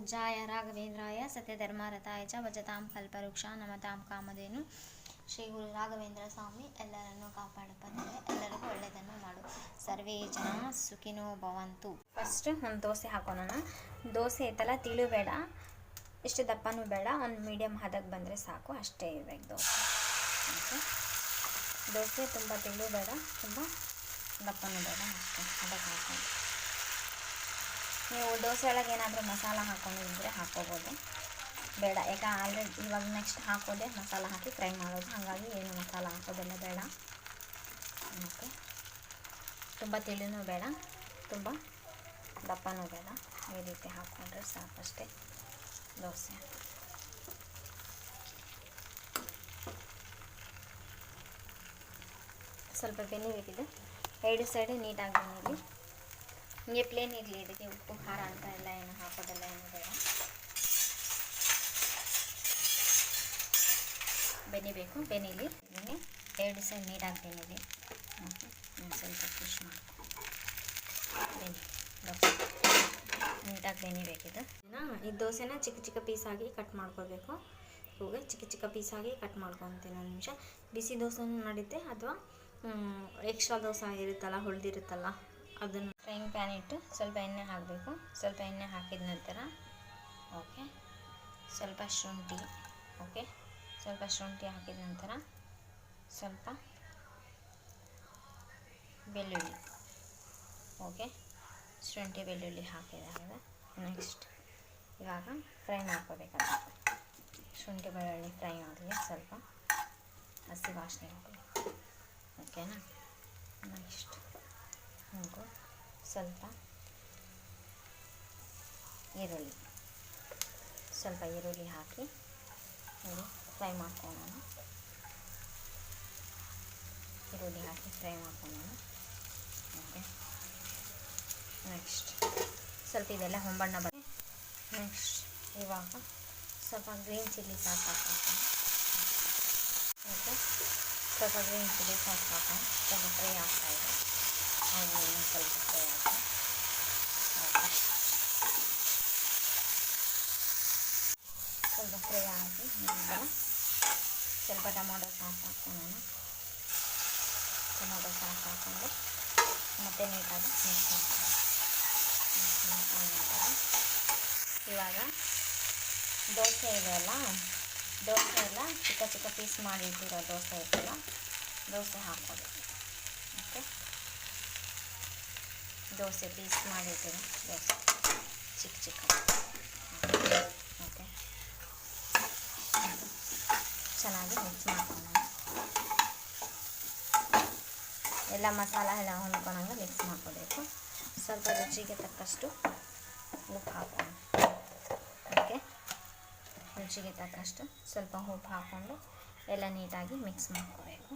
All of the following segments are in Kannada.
पूज्याय राघवेंद्राय सत्यधर्मरताय च भजतां कल्पवृक्षा नमतां ಕಾಮಧೇನು ಶ್ರೀ ಗುರು ರಾಘವೇಂದ್ರ ಸ್ವಾಮಿ ಎಲ್ಲರನ್ನೂ ಕಾಪಾಡು ಬಂದರೆ ಎಲ್ಲರಿಗೂ ಒಳ್ಳೆಯದನ್ನು ಮಾಡು. ಸರ್ವೇ ಜನ ಸುಖಿನೋ ಭವಂತು. ಫಸ್ಟ್ ಒಂದು ದೋಸೆ ಹಾಕೋಣ. ದೋಸೆ ಐತಲ್ಲ ತಿಳು ಬೇಡ, ಇಷ್ಟು ದಪ್ಪನೂ ಬೇಡ, ಒಂದು ಮೀಡಿಯಮ್ ಹದಕ್ಕೆ ಬಂದರೆ ಸಾಕು, ಅಷ್ಟೇ ಇರಬೇಕು ದೋಸೆ. ಓಕೆ, ದೋಸೆ ತುಂಬ ತಿಳು ಬೇಡ, ತುಂಬ ದಪ್ಪನೂ ಬೇಡ, ಅಷ್ಟೇ ಅದಕ್ಕೆ ಹಾಕೊಂಡು. ನೀವು ದೋಸೆ ಒಳಗೆ ಏನಾದರೂ ಮಸಾಲ ಹಾಕೊಂಡಿದ್ರೆ ಹಾಕ್ಕೋಬೋದು, ಬೇಡ, ಯಾಕೆ ಆಲ್ರೆಡಿ ಇವಾಗ ನೆಕ್ಸ್ಟ್ ಹಾಕೋದೆ ಮಸಾಲ ಹಾಕಿ ಫ್ರೈ ಮಾಡೋದು, ಹಾಗಾಗಿ ಏನು ಮಸಾಲ ಹಾಕೋದೆಲ್ಲ ಬೇಡ. ಓಕೆ, ತುಂಬ ತಿಳಿನೂ ಬೇಡ, ತುಂಬ ದಪ್ಪನೂ ಬೇಡ, ಈ ರೀತಿ ಹಾಕ್ಕೊಂಡ್ರೆ ಸಾಕಷ್ಟೇ ದೋಸೆ. ಸ್ವಲ್ಪ ಬೆನಿಬೇಕಿದೆ, ಎರಡು ಸೈಡು ನೀಟಾಗಿ ಬೆನೀಲಿ. ಹಿಂಗೆ ಪ್ಲೇನ್ ಇರಲಿ, ಇದಕ್ಕೆ ಉಪ್ಪು ಖಾರ ಅಂತ ಎಲ್ಲ ಏನು ಹಾಕೋದೆಲ್ಲ ಏನು ಬೇಡ. ಬೆನಿಬೇಕು, ಬೆನೀಲಿ. ಇದನ್ನೇ ಎರಡು ಸೈಡ್ ನೀಟಾಗಿ ಬೆನೀಲಿ. ಓಕೆ, ಸ್ವಲ್ಪ ಫಿಶ್ ಮಾಡಿ ನೀಟಾಗಿ ಬೆನಿಬೇಕಿದು. ಈ ದೋಸೆನ ಚಿಕ್ಕ ಚಿಕ್ಕ ಪೀಸಾಗಿ ಕಟ್ ಮಾಡ್ಕೋಬೇಕು. ಇವಾಗ ಚಿಕ್ಕ ಚಿಕ್ಕ ಪೀಸಾಗಿ ಕಟ್ ಮಾಡ್ಕೊತೀನಿ. ಒಂದು ನಿಮಿಷ. ಬಿಸಿ ದೋಸೆನೂ ನಡೀತೆ, ಅಥವಾ ಎಕ್ಸ್ಟ್ರಾ ದೋಸೆ ಇರುತ್ತಲ್ಲ, ಹೊಳ್ದಿರುತ್ತಲ್ಲ, ಅದನ್ನು ಫ್ರೈಯಿಂಗ್ ಪ್ಯಾನ್ ಇಟ್ಟು ಸ್ವಲ್ಪ ಎಣ್ಣೆ ಹಾಕಬೇಕು. ಸ್ವಲ್ಪ ಎಣ್ಣೆ ಹಾಕಿದ ನಂತರ ಓಕೆ ಸ್ವಲ್ಪ ಶುಂಠಿ, ಓಕೆ ಸ್ವಲ್ಪ ಶುಂಠಿ ಹಾಕಿದ ನಂತರ ಸ್ವಲ್ಪ ಬೆಳ್ಳುಳ್ಳಿ, ಓಕೆ ಶುಂಠಿ ಬೆಳ್ಳುಳ್ಳಿ ಹಾಕಿದಾಗ ನೆಕ್ಸ್ಟ್ ಇವಾಗ ಫ್ರೈ ಮಾಡ್ಕೋಬೇಕಾಗುತ್ತೆ. ಶುಂಠಿ ಬೆಳ್ಳುಳ್ಳಿ ಫ್ರೈ ಆಗಲಿ, ಸ್ವಲ್ಪ ಹಸಿ ವಾಸನೆ ಹೋಗಲಿ. ಓಕೆನಾ? ನೆಕ್ಸ್ಟ್ ಹಾಗೂ ಸ್ವಲ್ಪ ಈರುಳ್ಳಿ ಹಾಕಿ ನೋಡಿ ಫ್ರೈ ಮಾಡ್ಕೊಳ್ಳೋಣ. ಈರುಳ್ಳಿ ಹಾಕಿ ಫ್ರೈ ಮಾಡ್ಕೊಳ್ಳೋಣ. ಓಕೆ, ನೆಕ್ಸ್ಟ್ ಸ್ವಲ್ಪ ಇದೆಲ್ಲ ಹೊಂಬಣ್ಣ ಬರುತ್ತೆ. ನೆಕ್ಸ್ಟ್ ಇವಾಗ ಸ್ವಲ್ಪ ಗ್ರೀನ್ ಚಿಲ್ಲಿ ಸಾಸ್ ಹಾಕೋಣ. ಓಕೆ, ಸ್ವಲ್ಪ ಗ್ರೀನ್ ಚಿಲ್ಲಿ ಸಾಸ್ ಹಾಕೋಣ. ಸ್ವಲ್ಪ ಫ್ರೈ ಆಗ್ತಾಯಿದೆ, ಹಾಗೂ ಸ್ವಲ್ಪ ಫ್ರೈ ಆಗುತ್ತೆ. ಓಕೆ, ಸ್ವಲ್ಪ ಫ್ರೈ ಆಗಿ ಸ್ವಲ್ಪ ಟೊಮೊಟೊ ಸಾಸ್ ಹಾಕ್ಕೊಳ್ಳೋಣ. ಟೊಮೊಟೊ ಸಾಸ್ ಹಾಕ್ಕೊಂಡು ಮತ್ತೆ ನೀಟಾಗಿ ಮಿಕ್ಸ್ ಮಾಡ್ಕೊಳ್ಳೋಣ. ಇವಾಗ ದೋಸೆ ಇದೆಯಲ್ಲ, ದೋಸೆ ಎಲ್ಲ ಚಿಕ್ಕ ಚಿಕ್ಕ ಪೀಸ್ ಮಾಡಿಟ್ಟಿರೋ ದೋಸೆ ಇದೆಯಲ್ಲ, ದೋಸೆ ಹಾಕೋದು. ಓಕೆ, ದೋಸೆ ಪೀಸ್ ಮಾಡಿಟ್ಟಿರೋ ದೋಸೆ ಚಿಕ್ಕ ಚಿಕ್ಕ. ಓಕೆ, ಚೆನ್ನಾಗಿ ಮಿಕ್ಸ್ ಮಾಡ್ಕೊಳ್ಳೋಣ. ಎಲ್ಲ ಮಸಾಲ ಎಲ್ಲ ಹೊಂದ್ಕೊಂಡಂಗೆ ಮಿಕ್ಸ್ ಮಾಡ್ಕೋಬೇಕು. ಸ್ವಲ್ಪ ರುಚಿಗೆ ತಕ್ಕಷ್ಟು ಉಪ್ಪು ಹಾಕೋಣ. ಓಕೆ, ರುಚಿಗೆ ತಕ್ಕಷ್ಟು ಸ್ವಲ್ಪ ಉಪ್ಪು ಹಾಕ್ಕೊಂಡು ಎಲ್ಲ ನೀಟಾಗಿ ಮಿಕ್ಸ್ ಮಾಡ್ಕೋಬೇಕು.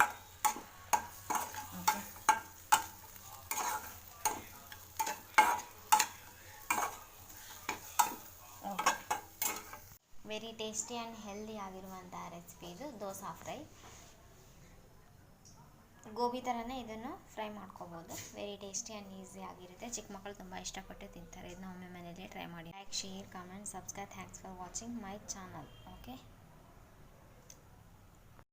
Okay, okay, very tasty and healthy ಆಗಿರುವಂತಹ ರೆಸಿಪಿ ಇದು, ದೋಸೆ ಫ್ರೈ. ಗೋಬಿ ಥರನೇ ಇದನ್ನು ಫ್ರೈ ಮಾಡ್ಕೋಬೋದು. ವೆರಿ ಟೇಸ್ಟಿ ಆ್ಯಂಡ್ ಈಸಿ ಆಗಿರುತ್ತೆ. ಚಿಕ್ಕ ಮಕ್ಕಳು ತುಂಬ ಇಷ್ಟಪಟ್ಟು ತಿಂತಾರೆ. ಇದನ್ನ ಒಮ್ಮೆ ಮನೆಯಲ್ಲೇ ಟ್ರೈ ಮಾಡಿ. Like, share, comment, subscribe. Thanks for watching my channel. Okay.